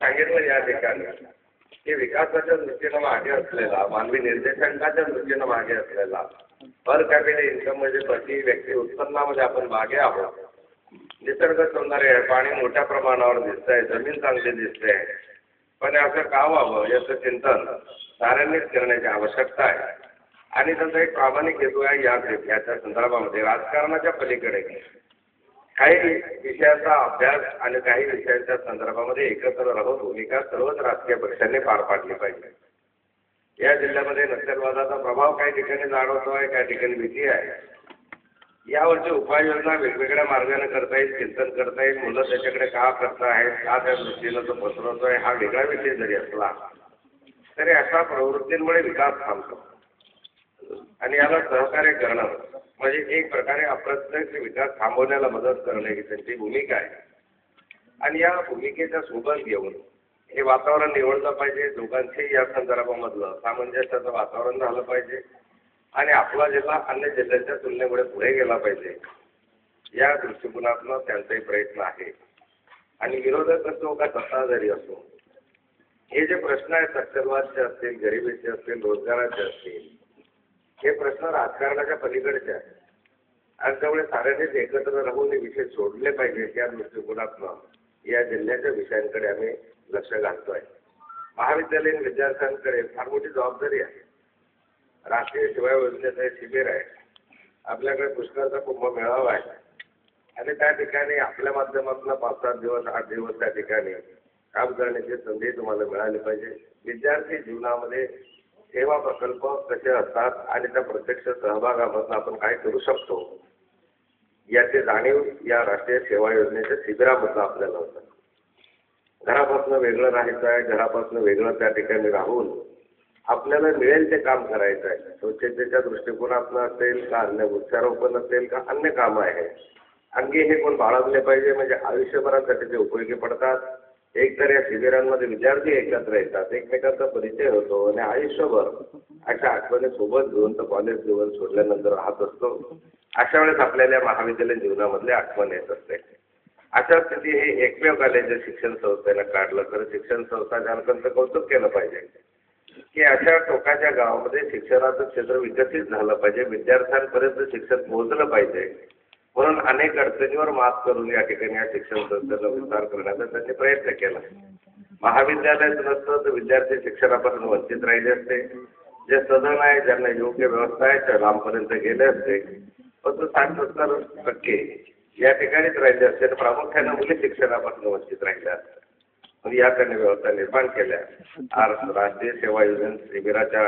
सांगितलं या ठिकाणी की विकासाच्या दृष्टीनं मागे असलेला, मानवी निर्देशांकाच्या दृष्टीनं मागे असलेला, पर कॅपिटल इन्कम म्हणजे प्रति व्यक्ती उत्पन्नामध्ये आपण मागे आहोत. निसर्ग सौंदर्य आहे, पाणी मोठ्या प्रमाणावर दिसतंय, जमीन चांगली दिसते, पण असं का व्हावं याचं चिंतन साऱ्यांनीच करण्याची आवश्यकता आहे. आणि त्याचा एक प्रामाणिक हेतू आहे याच्या संदर्भामध्ये राजकारणाच्या पलीकडे काही विषयाचा अभ्यास आणि काही विषयांच्या संदर्भामध्ये एकत्र राहून भूमिका सर्वच राजकीय पक्षांनी पार पाडली पाहिजे. या जिल्ह्यामध्ये नक्षलवादाचा प्रभाव काही ठिकाणी जाणवतोय, काही ठिकाणी भीती आहे. यावरची उपाययोजना वेगवेगळ्या मार्गाने करता येईल, चिंतन करता येईल. मुलं त्याच्याकडे का करतायत, का त्या दृष्टीनं तो पसरवतोय, हा वेगळा विषय जरी असला तरी अशा प्रवृत्तींमुळे विकास थांबतो. आणि याला सहकार्य करणं म्हणजे एक प्रकारे अप्रत्यक्ष विकास थांबवण्याला मदत करणं ही त्यांची भूमिका आहे. आणि या भूमिकेच्या सोबत घेऊन हे वातावरण निवडलं पाहिजे. दोघांचेही या संदर्भामधलं सामंजस्याचं वातावरण झालं पाहिजे आणि आपला जिल्हा अन्य जिल्ह्यांच्या तुलनेमुळे पुढे गेला पाहिजे या दृष्टिकोनातून त्यांचाही प्रयत्न आहे. आणि विरोधक असो का सत्ताधारी असो, हे जे प्रश्न आहेत नक्षलवादचे असतील, गरिबीचे असतील, रोजगाराचे असतील, हे प्रश्न राजकारणाच्या पलीकडचे आहेत. आणि त्यामुळे साऱ्यांनीच एकत्र राहून हे विषय सोडले पाहिजेत या दृष्टिकोनातून या जिल्ह्याच्या विषयांकडे आम्ही लक्ष घालतोय. महाविद्यालयीन विद्यार्थ्यांकडे फार मोठी जबाबदारी आहे. राष्ट्रीय सेवा योजनेचं हे शिबिर आहे, आपल्याकडे पुष्कळचा कुंभ मेळावा आहे आणि त्या ठिकाणी आपल्या माध्यमातून 5-7 दिवस 8 दिवस त्या ठिकाणी काम करण्याची संधी तुम्हाला मिळाली पाहिजे. विद्यार्थी जीवनामध्ये सेवा प्रकल्प कसे असतात आणि त्या प्रत्यक्ष सहभागामधून आपण काय करू शकतो याची जाणीव या राष्ट्रीय सेवा योजनेच्या शिबिरामधून आपल्याला होतं. घरापासून वेगळं राहायचं आहे, घरापासून वेगळं त्या ठिकाणी राहून आपल्याला मिळेल ते काम करायचं आहे. स्वच्छतेच्या दृष्टिकोनातून असेल का अन्य वृक्षारोपण असेल का अन्य कामं आहे, अंगी हे कोण बाळगले पाहिजे म्हणजे आयुष्यभरासाठी ते उपयोगी पडतात. एक तर या शिबिरांमध्ये विद्यार्थी एकत्र येतात, एकमेकांचा परिचय होतो आणि आयुष्यभर अशा आठवणी सोबत घेऊन तर कॉलेज जीवन सोडल्यानंतर राहत असतो. अशा वेळेस आपल्याला महाविद्यालयीन जीवनामधले आठवण येत असते. अशा स्थिती हे एकमेव कॉलेज शिक्षण संस्थेनं काढलं तर शिक्षण संस्था जानकंचं कौतुक केलं पाहिजे की अशा टोकाच्या गावामध्ये शिक्षणाचं क्षेत्र विकसित झालं पाहिजे, विद्यार्थ्यांपर्यंत शिक्षण पोहोचलं पाहिजे. म्हणून अनेक अडचणीवर मात करून या ठिकाणी या शिक्षण संस्थेचा विस्तार करण्याचा त्यांनी प्रयत्न केला. महाविद्यालयात नसतं तर विद्यार्थी शिक्षणापासून वंचित राहिले असते. जे सदन आहे, ज्यांना योग्य व्यवस्था आहे त्या लांबपर्यंत गेले असते. फक्त 60-70% या ठिकाणीच राहिले असते. प्रामुख्याने मुली शिक्षणापासून वंचित राहिल्या असतात. म्हणजे या त्यांनी व्यवस्था निर्माण केल्या. आज राष्ट्रीय सेवा योजना शिबिराच्या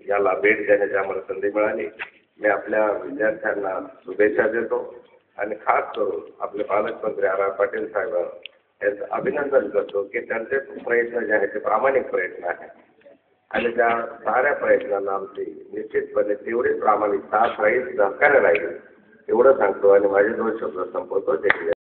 याला भेट देण्याची आम्हाला संधी मिळाली. मी आपल्या विद्यार्थ्यांना शुभेच्छा देतो आणि खास करून आपले पालकमंत्री आर. पाटील साहेब यांचं अभिनंदन करतो की त्यांचे प्रयत्न जे आहेत ते प्रामाणिक प्रयत्न आहेत आणि त्या साऱ्या प्रयत्नांना आमची निश्चितपणे तेवढीच प्रामाणिक साथ राहील, सहकार्य राहील एवढं सांगतो आणि माझे 2 शब्द संपवतो.